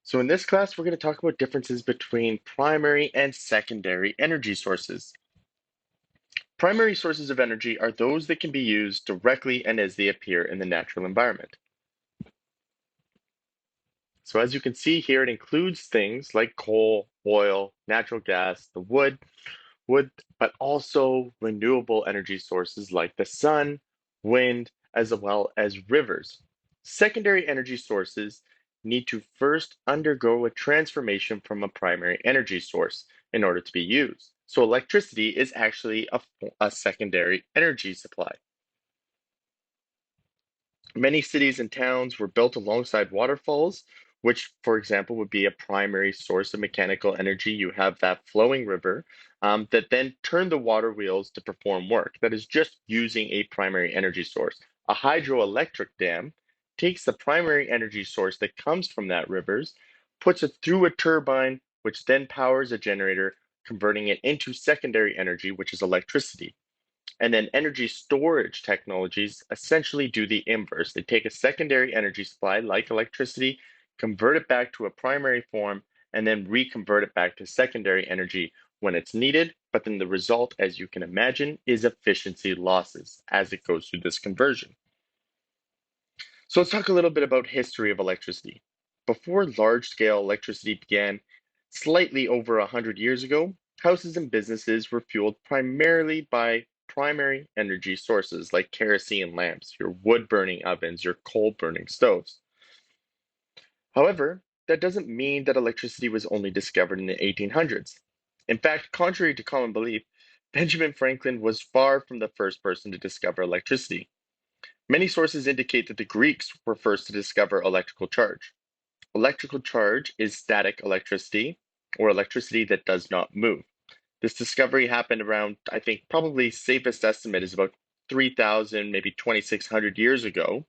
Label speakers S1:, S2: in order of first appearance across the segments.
S1: So in this class, we're going to talk about differences between primary and secondary energy sources. Primary sources of energy are those that can be used directly and as they appear in the natural environment. So as you can see here, it includes things like coal, oil, natural gas, the wood, but also renewable energy sources like the sun, wind, as well as rivers. Secondary energy sources need to first undergo a transformation from a primary energy source in order to be used. So electricity is actually a secondary energy supply. Many cities and towns were built alongside waterfalls, which, for example, would be a primary source of mechanical energy. You have that flowing river that then turn the water wheels to perform work. That is just using a primary energy source. A hydroelectric dam takes the primary energy source that comes from that rivers, puts it through a turbine, which then powers a generator, converting it into secondary energy, which is electricity. And then energy storage technologies essentially do the inverse. They take a secondary energy supply like electricity, convert it back to a primary form, and then reconvert it back to secondary energy when it's needed. But then the result, as you can imagine, is efficiency losses as it goes through this conversion. So let's talk a little bit about history of electricity. Before large-scale electricity began, slightly over 100 years ago, houses and businesses were fueled primarily by primary energy sources like kerosene lamps, your wood-burning ovens, your coal-burning stoves. However, that doesn't mean that electricity was only discovered in the 1800s. In fact, contrary to common belief, Benjamin Franklin was far from the first person to discover electricity. Many sources indicate that the Greeks were first to discover electrical charge. Electrical charge is static electricity or electricity that does not move. This discovery happened around, I think, probably safest estimate is about 3,000, maybe 2,600 years ago.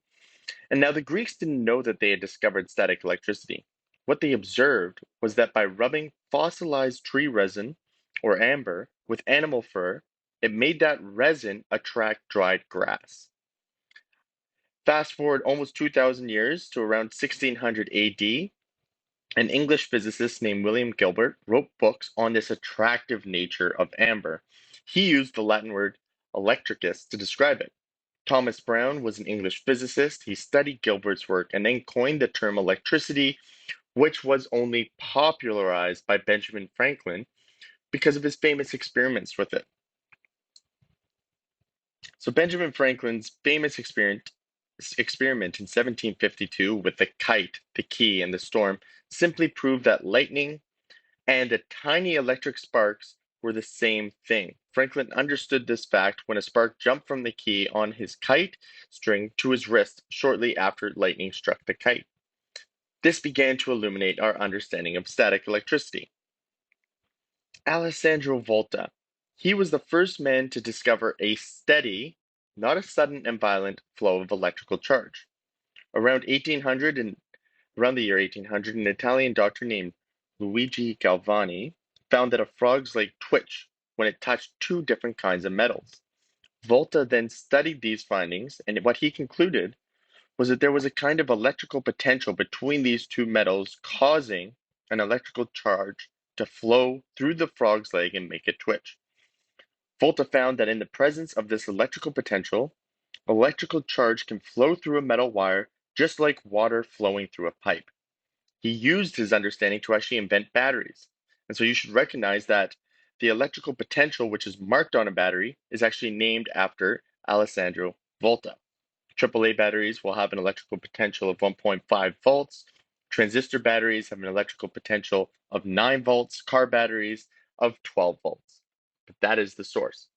S1: And now the Greeks didn't know that they had discovered static electricity. What they observed was that by rubbing fossilized tree resin or amber with animal fur, it made that resin attract dried grass. Fast forward almost 2,000 years to around 1600 AD, an English physicist named William Gilbert wrote books on this attractive nature of amber. He used the Latin word electricus to describe it. Thomas Brown was an English physicist. He studied Gilbert's work and then coined the term electricity, which was only popularized by Benjamin Franklin because of his famous experiments with it. So Benjamin Franklin's famous experiment in 1752 with the kite, the key, and the storm simply proved that lightning and the tiny electric sparks were the same thing. Franklin understood this fact when a spark jumped from the key on his kite string to his wrist shortly after lightning struck the kite. This began to illuminate our understanding of static electricity. Alessandro Volta. He was the first man to discover a steady, not a sudden and violent flow of electrical charge. Around 1800 and around the year 1800, an Italian doctor named Luigi Galvani found that a frog's leg twitched when it touched two different kinds of metals. Volta then studied these findings, and what he concluded was that there was a kind of electrical potential between these two metals causing an electrical charge to flow through the frog's leg and make it twitch. Volta found that in the presence of this electrical potential, electrical charge can flow through a metal wire just like water flowing through a pipe. He used his understanding to actually invent batteries. And so you should recognize that the electrical potential, which is marked on a battery, is actually named after Alessandro Volta. AAA batteries will have an electrical potential of 1.5 volts. Transistor batteries have an electrical potential of 9 volts. Car batteries of 12 volts. But that is the source.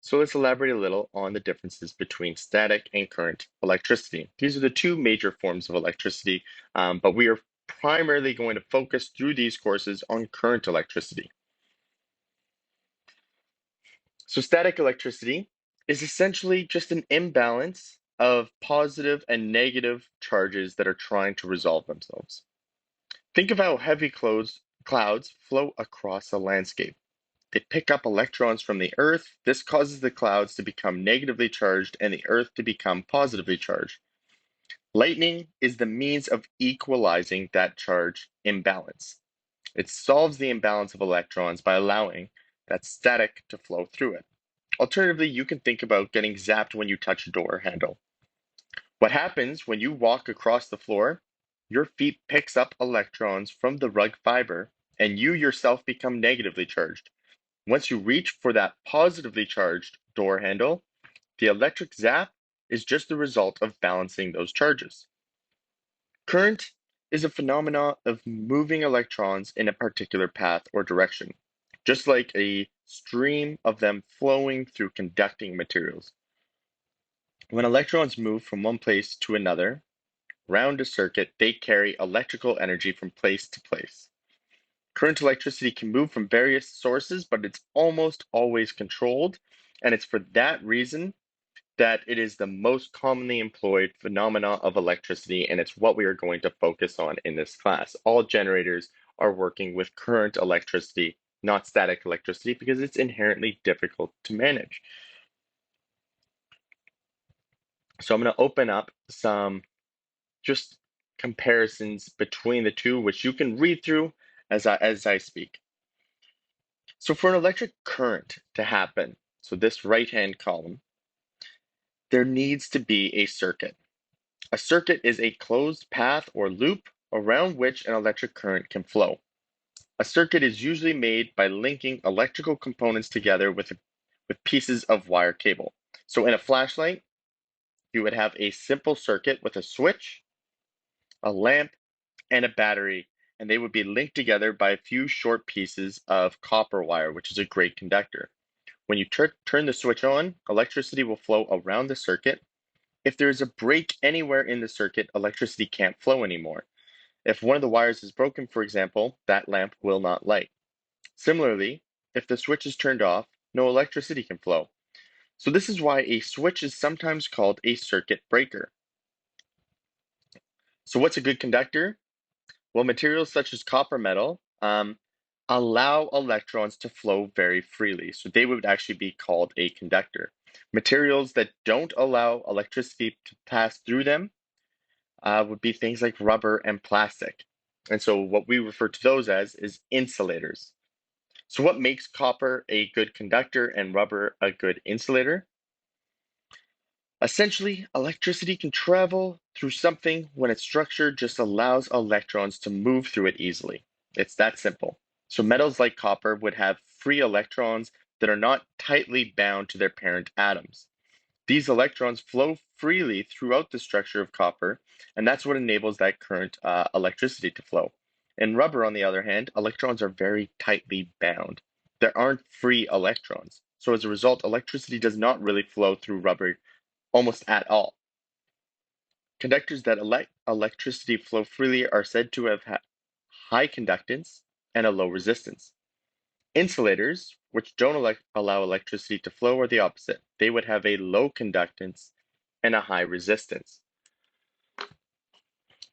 S1: So let's elaborate a little on the differences between static and current electricity. These are the two major forms of electricity, but we are primarily going to focus through these courses on current electricity. So static electricity is essentially just an imbalance of positive and negative charges that are trying to resolve themselves. Think of how heavy clouds flow across a landscape. They pick up electrons from the Earth. This causes the clouds to become negatively charged and the Earth to become positively charged. Lightning is the means of equalizing that charge imbalance. It solves the imbalance of electrons by allowing that static to flow through it. Alternatively, you can think about getting zapped when you touch a door handle. What happens when you walk across the floor? Your feet picks up electrons from the rug fiber, and you yourself become negatively charged. Once you reach for that positively charged door handle, the electric zap is just the result of balancing those charges. Current is a phenomenon of moving electrons in a particular path or direction, just like a stream of them flowing through conducting materials. When electrons move from one place to another, round a circuit, they carry electrical energy from place to place. Current electricity can move from various sources, but it's almost always controlled, and it's for that reason that it is the most commonly employed phenomena of electricity, and it's what we are going to focus on in this class. All generators are working with current electricity, not static electricity, because it's inherently difficult to manage. So I'm going to open up some just comparisons between the two, which you can read through as I speak. So for an electric current to happen, so this right-hand column, there needs to be a circuit. A circuit is a closed path or loop around which an electric current can flow. A circuit is usually made by linking electrical components together with pieces of wire cable. So in a flashlight, you would have a simple circuit with a switch, a lamp, and a battery, and they would be linked together by a few short pieces of copper wire, which is a great conductor. When you turn the switch on, electricity will flow around the circuit. If there is a break anywhere in the circuit, electricity can't flow anymore. If one of the wires is broken, for example, that lamp will not light. Similarly, if the switch is turned off, no electricity can flow. So this is why a switch is sometimes called a circuit breaker. So what's a good conductor? Well, materials such as copper metal allow electrons to flow very freely. So they would actually be called a conductor. Materials that don't allow electricity to pass through them would be things like rubber and plastic. And so what we refer to those as is insulators. So what makes copper a good conductor and rubber a good insulator? Essentially, electricity can travel through something when its structure just allows electrons to move through it easily. It's that simple. So metals like copper would have free electrons that are not tightly bound to their parent atoms. These electrons flow freely throughout the structure of copper, and that's what enables that current electricity to flow. In rubber, on the other hand, electrons are very tightly bound. There aren't free electrons. So as a result, electricity does not really flow through rubber almost at all. Conductors that let electricity flow freely are said to have high conductance and a low resistance. Insulators, which don't allow electricity to flow, are the opposite. They would have a low conductance and a high resistance.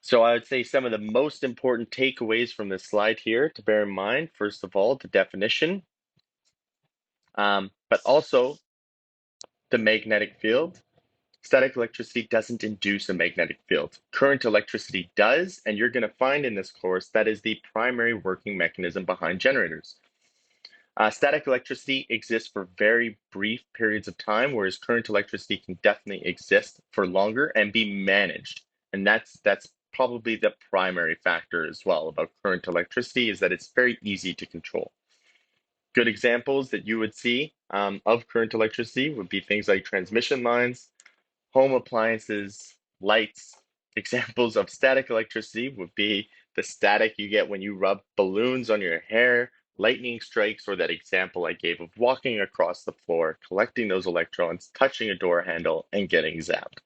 S1: So I would say some of the most important takeaways from this slide here to bear in mind, first of all, the definition, but also the magnetic field. Static electricity doesn't induce a magnetic field. Current electricity does, and you're going to find in this course that is the primary working mechanism behind generators. Static electricity exists for very brief periods of time, whereas current electricity can definitely exist for longer and be managed. And that's probably the primary factor as well about current electricity, is that it's very easy to control. Good examples that you would see of current electricity would be things like transmission lines, home appliances, lights. Examples of static electricity would be the static you get when you rub balloons on your hair, lightning strikes, or that example I gave of walking across the floor, collecting those electrons, touching a door handle, and getting zapped.